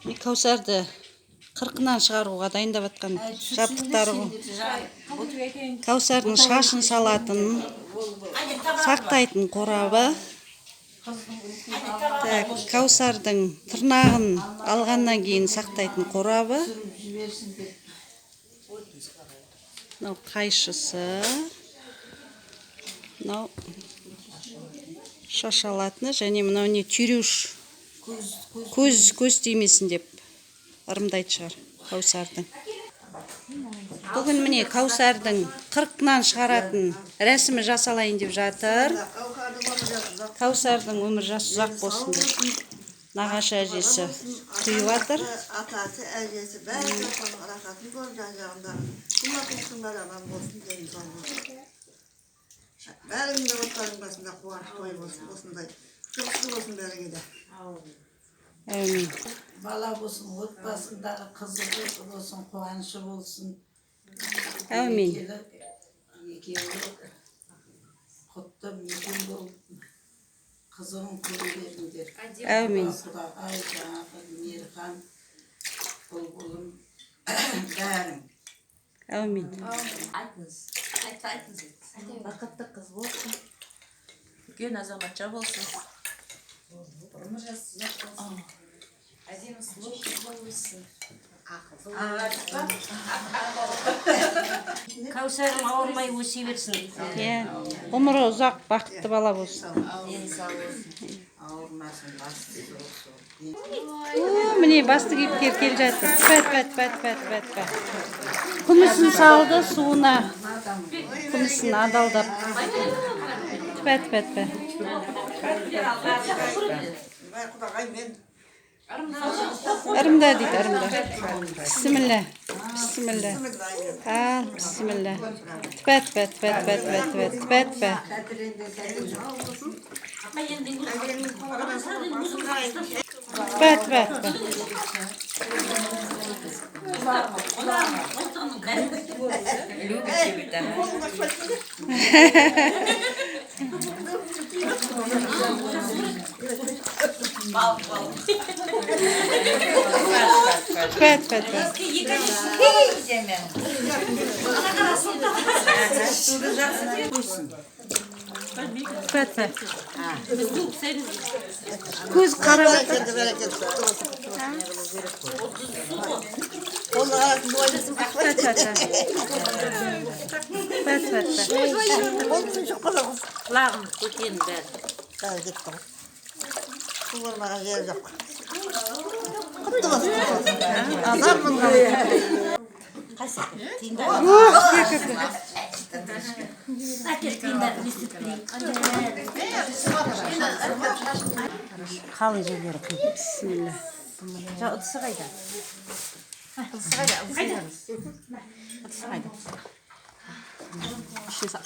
Каусарды қырқынан шығаруға дайындап жатқан жабдықтары ғой. Каусардың шашын салатын, сақтайтын қорабы. Каусардың тырнағын алғаннан кейін сақтайтын қорабы. Мынау қайшысы. Мынау шаш алатыны және мынау не түйреуіш. Көз тимесін деп ырымдайды шығар каусардың. Бүгін міне каусардың қырқынан шығаратын рәсімі жасалайын деп жатыр. Каусардың өмір жасы ұзақ болсын деп нағашы әжесі құйып жатыр. Атасы, әжесі бәрі рахатын көріп жан-жағында. Бәрінің де отбасының басында қуаныш той болсын, осындай. Жақсы болсын бәріңе де. Әмин. Бала болсын, отбасындағы қызығы болсын, қуанышы болсын. Әмин. Екеуі құтты мекен болып қызығын көре беріңдер. Әмин. Құдағай, жаңағы Мейірхан, бұлбұлым, бәрің. Әмин. Айтыңыз. Бақытты қыз болсын. Үлкен азаматша болсын. Өмір жасы ұзақ болсын. Әдемі сұлу қыз болсын. Каусарым ауырмай өсе берсін. Ғұмыры ұзақ, бақытты бала болсын. Ауырмасын, басты болсын. Міне басты кейіпкер келе жатыр. Пәт. Күмісін салды суына. Күмісін адалдап. Пәт. Құдағай мен Ырымда дейді, ырымда. Бісміллә. Ал, бісміллә. Пәт. Көз қарап жатыр. Құлағым көтен бәрі. Болмаған жер жоқ. Қалың жерлері қиып. Бісміллә. Ыдысы қайда?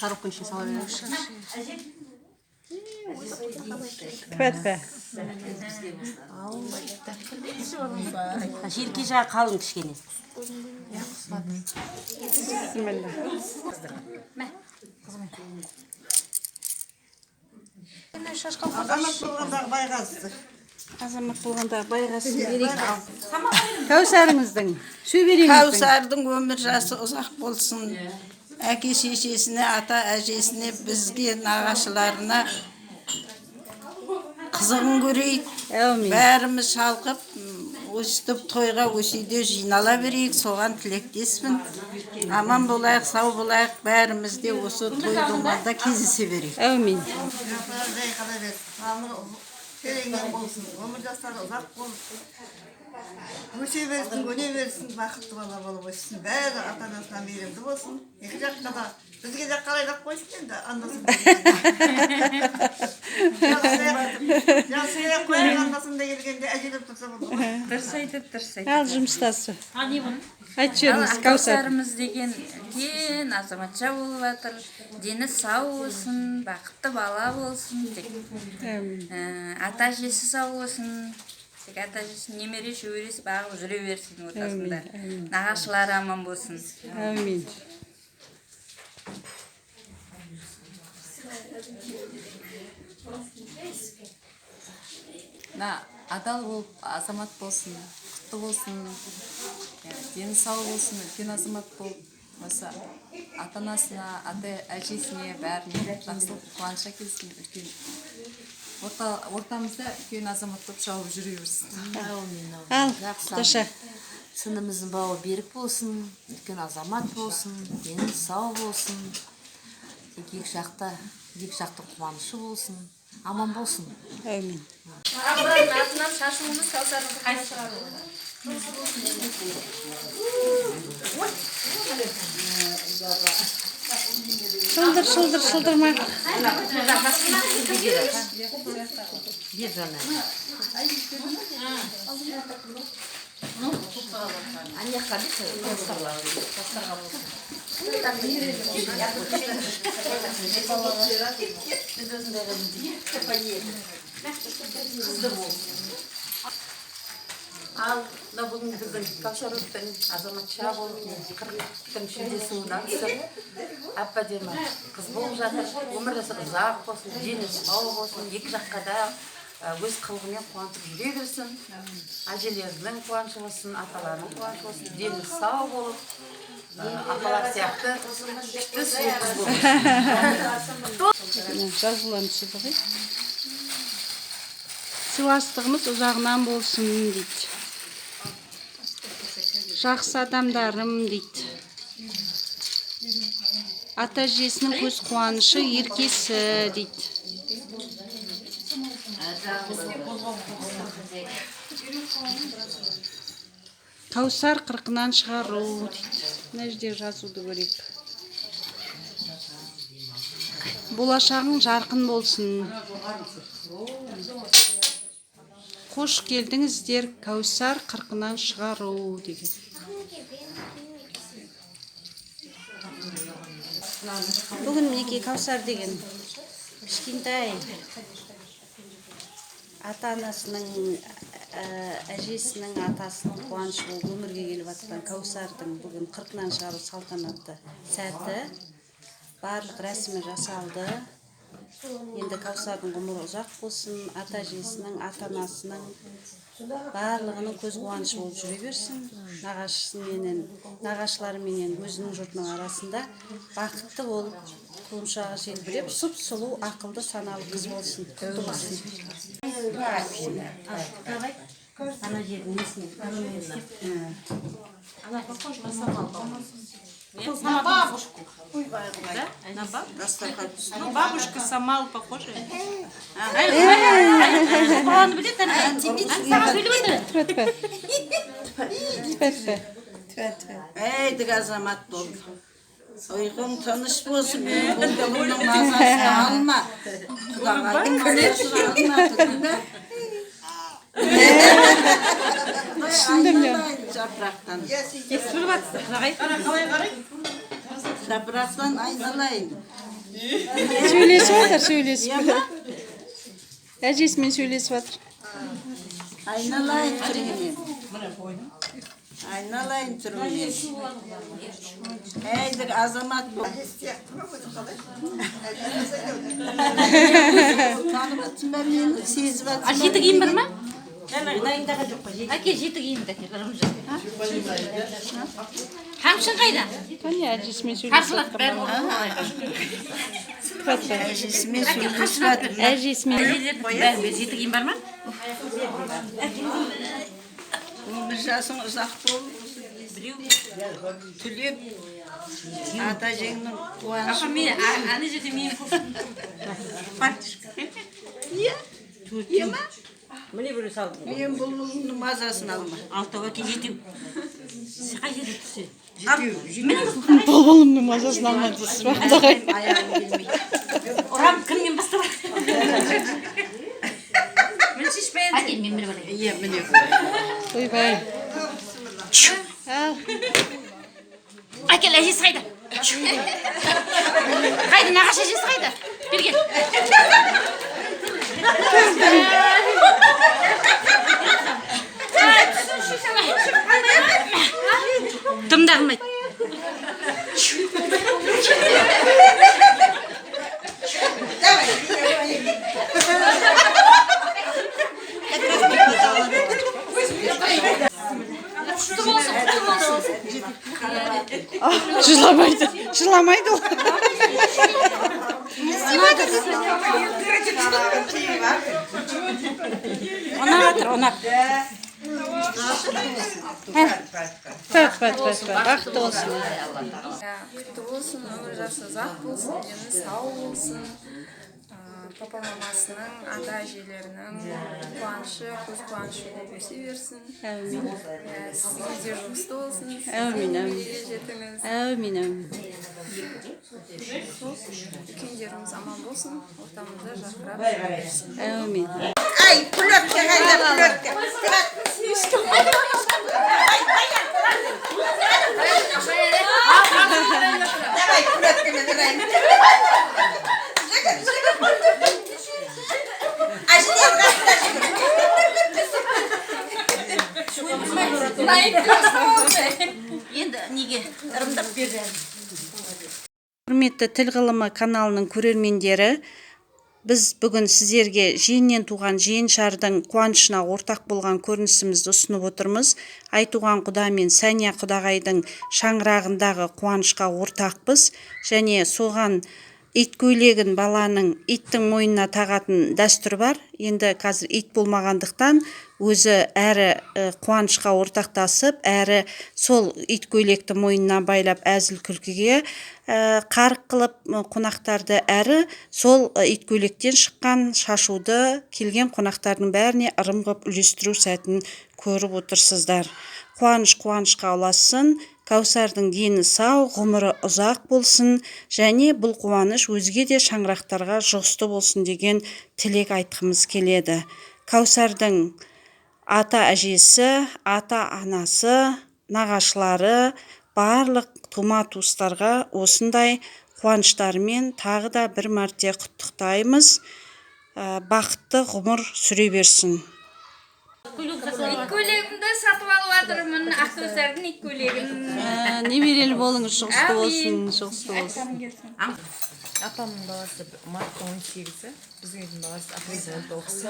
Коробканың ішіне сала беріңізші. Пәт. Желке жағы қалың кішкене. Бісміллә. Азамат болғандағы байғасы. Азамат болғанда байғасын берейік. Каусарыңыздың, сөбереңіздің. Каусардың өмір жасы ұзақ болсын. Әке шешесіне, ата әжесіне, бізге, нағашыларына қызығын көрейік. Бәріміз шалқып, өстіп тойға өсейде жинала берейік. Соған тілектеспін. Аман болайық, сау болайық. Бәрімізде осы той думанда кездесе берейік. Әмин. Тереңнен болсын, өмір жастары ұзақ болсын. Өсе берсін, көне берсін, бақытты бала болып өссін. Бәрі ата-анасына мейірімді болсын. Екі жақта да, бізге де қарайлап қойсын енді, андасын. Жақсырақ қойып андасында келгенде әжелеп тұрса болды. Дұрыс айтып. Ал жұмыстасы. Айтып жіберіңіз, Каусар. Каусарымыз деген үлкен азаматша болып жатыр. Дені сау болсын, бақытты бала болсын. Ата әжесі сау болсын. Ата әжесі немере шөбересі бағып жүре берсін ортасында. Нағашылары аман болсын. Әмин. адал болып азамат болсын, бақытты болсын, дені сау болсын, үлкен азамат болып, осы ата-анасына, ата-әжесіне бәріне жақсылық, қуаныш әкелсін, үлкен ортамызда үлкен азамат болып шауып жүре берсін. Ал, Тоша. Сынымыздың бауы берік болсын, үлкен азамат болсын, дені сау болсын, екі жақты қуанышы болсын, аман болсын. Әумин. Атынан шашуымыз Кәусардың қайсырады. Шылдырма. Ал да бүгін біздің Кәусарлықтың азаматша болып, 40-тың шілдесі ұнатысып, әп-әдемі қыз болып жатыр. Өмір жасы ұзақ болсын, дені сау болсын, екі жаққа да өз қылығымен қуантып жүре берсін. Әжелерінің қуанышы болсын, аталарының қуанышы болсын, дені сау болып, апалар сияқты күшті сұлу қыз болсын. Жазылан түсіді ғой. Сыйластығымыз ұзағынан болсын дейді. Жақсы адамдарым дейді. Ата-әжесінің көз қуанышы еркесі дейді. Кәусар қырқынан шығару дейді. Мына жерде жазуды көрейік. Болашағың жарқын болсын. Қош келдіңіздер, Кәусар қырқынан шығару деген. Бүгін мінекей Кәусар деген кішкентай ата-анасының, әжесінің, атасының қуанышы болып өмірге келіп жатқан Кәусардың бүгін 40-нан шығару салтанатты сәті. Барлық рәсімі жасалды. Енді Кәусардың ғұмыры ұзақ болсын, ата-әжесінің, ата-анасының барлығының көз қуанышы болып жүре берсін. Нағашыларыменен өзінің жұртының арасында бақытты болып, құлыншағы желбіреп, сұп-сұлу, ақылды, саналы қыз болсын. Құтты болсын. Ана жердің несіне, она похожа на самалку. На бабушку. Да? На бабушку? Ну, бабушка Самал похожа. Әйдік азамат болды. Ойғың тыныш болсын, бұның мазасын алма. Құдағайдың мазасын алма. Жапырақтан. Жапырақтан айналайын. Сөйлесіп. Әжесімен сөйлесіп жатыр. Айналайын түргенен. Айналайын түргенен. Әйдік азамат бол. Танып атсың ба мені, сезіп атсың ба? Жеті киім бар ма? Әке, жеті киімді әке, қырымыз жатыр. Қамшын қайда? Қане әжесімен сөйлесіп Қарсылық бәрі жатыр. Әжесімен сөйлесіп жатыр. Әжесімен. жеті киім бар ма? Өмір жасың ұзақ болып, түлеп, ата-әжеңнің қуанышы болып. Аны жерде мен көпім. Ема? Мен бұлбұлының мазасын алма. Алтауға ке жетеу. Қай жерде түссе? Бұлбұлымның мазасын алма дейсіз ба? Аяғым келмейді. Ұрам кіммен бастап? Мен шешпейді. Әке, мен міне барайын. Иә, міне. Ойбай. Ал. Әкел, әжесі қайда? Қайда, нағаш әжесі қайда? Берген. Дым да қылмайды. Жыламайды. Жыламайды ол. Онап. Бақытты болсын. Құтты болсын, өмір жасы ұзақ болсын, дені сау болсын. Папа мамасының, ата әжелерінің қуанышы, көз қуанышы болып өсе берсін. Әумин. Сізге де жұмысты болсын. Әумин. Мереге жетіңіз. Әумин. Үлкендеріміз аман болсын, ортамызда жарқырап берсін. Әумин. Ай, пулетке қайда, пулетке. Давай, пулеткені дырайын. Енді неге ырымдап берген. Құрметті Тіл ғылымы каналының көрермендері, біз бүгін сіздерге жиеннен туған жиеншардың қуанышына ортақ болған көрінісімізді ұсынып отырмыз. Айтуған құда мен Сәния құдағайдың шаңырағындағы қуанышқа ортақпыз, және соған ит көйлегін баланың иттің мойнына тағатын дәстүр бар. Енді қазір ит болмағандықтан өзі әрі қуанышқа ортақтасып, әрі сол ит көйлекті мойнына байлап әзіл күлкіге қарық қылып қонақтарды, әрі сол ит көйлектен шыққан шашуды келген қонақтардың бәріне ырым қылып үлестіру сәтін көріп отырсыздар. Қуаныш қуанышқа ұлассын, Кәусардың дені сау, ғұмыры ұзақ болсын, және бұл қуаныш өзге де шаңырақтарға жұғысты болсын деген тілек айтқымыз келеді. Кәусардың ата әжесі, ата анасы, нағашылары, барлық тума туыстарға осындай қуаныштарымен тағы да бір мәрте құттықтаймыз. Бақытты ғұмыр сүре берсін. Ит көйлегімді сатып алып жатырмын, Ақтөсердің ит көйлегін. Немерелі болыңыз, жұғысты болсын, жұғысты болсын. Апамның баласы марттың 18-і, біздің үйдің баласы апрельдің 19-ы.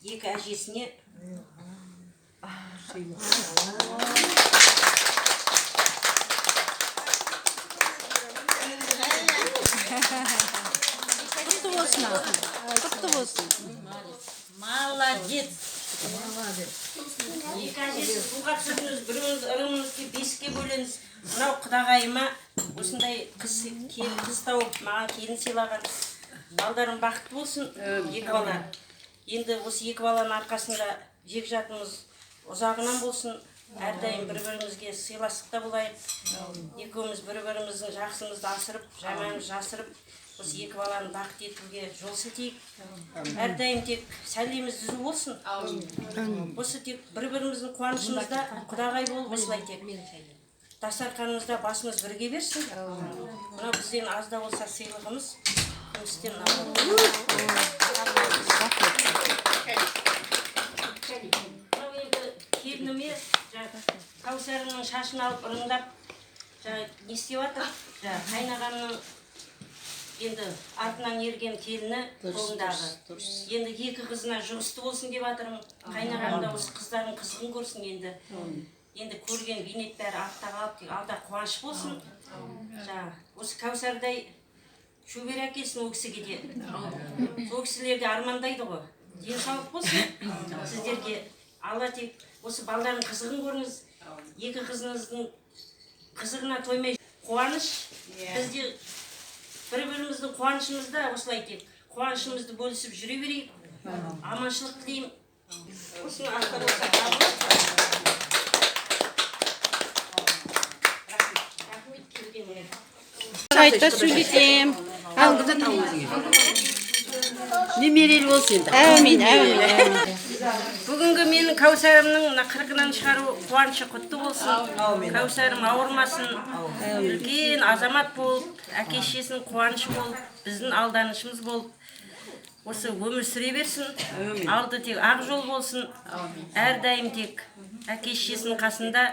Екі әжесіне Құтты болсын, құтты болсын. Молодец. Екі әжесі суға түсірдіңіз, біріңіз ырымыңызды бесікке бөліңіз. Мынау құдағайыма осындай қыз тауып, маған келін сыйлаған. Балдарым бақытты болсын, екі бала. Енді осы екі баланың арқасында жекжатымыз ұзағынан болсын, әрдайым бір-бірімізге сыйластықта болайық. Екеуміз бір-біріміздің жақсымызды асырып, жаманымызды жасырып, осы екі баланы бақыт етуге жол сілтейік. Әрдайым тек сәлеміз түзу болсын. Осы тек бір-біріміздің қуанышымызда құдағай болып осылай тек. Дастарханымызда басымыз бірге берсін. Мына бізден аз да болса сыйлығымыз. Үстен келініме Кәусарымның шашын алып ырыңдап не істеп жатыр? Қайнағамның енді артынан ерген келіні қолындағы. Енді екі қызына жұғысты болсын деп жатырмын. Қайнағамда осы қыздардың қызығын көрсін енді. Енді көрген бейнет бәрі артта қалып, алда қуаныш болсын. Осы Кәусардай шөбер әкелсін ол кісіге де. Ол кісілер де армандайды ғой. Денсаулық болсын. Сіздерге Алла тек осы балдардың қызығын көріңіз. Екі қызыңыздың қызығына тоймай қуаныш. Бізде бір-біріміздің қуанышымызда осылай тек қуанышымызды бөлісіп жүре берейік. Аманшылық тілеймін. Осыны артта болса рахмет келгеніңе. Қайта сөйлетем. немерелі болсын енді. Әумин. Бүгінгі менің Кәусарымның қырқынан шығару қуанышы құтты болсын. Кәусарым ауырмасын, үлкен азамат болып, әке-шешесінің қуанышы болып, біздің алданышымыз болып, осы өмір сүре берсін. Алды тек ақ жол болсын. Әрдайым тек әке шешесінің қасында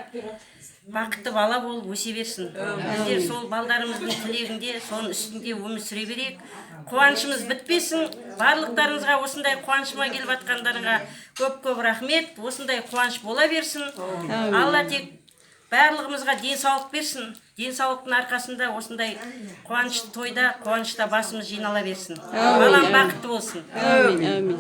бақытты бала болып өсе берсін. Біздер сол балдарымыздың тілегінде, соның үстінде өмір сүре берейік. Қуанышымыз бітпесін. Барлықтарыңызға осындай қуанышыма келіп жатқандарыңа көп-көп рахмет. Осындай қуаныш бола берсін. Алла тек барлығымызға денсаулық берсін. Денсаулықтың арқасында осындай қуанышты тойда, қуанышта басымыз жинала берсін. Балам бақытты болсын. Әмин, әмин.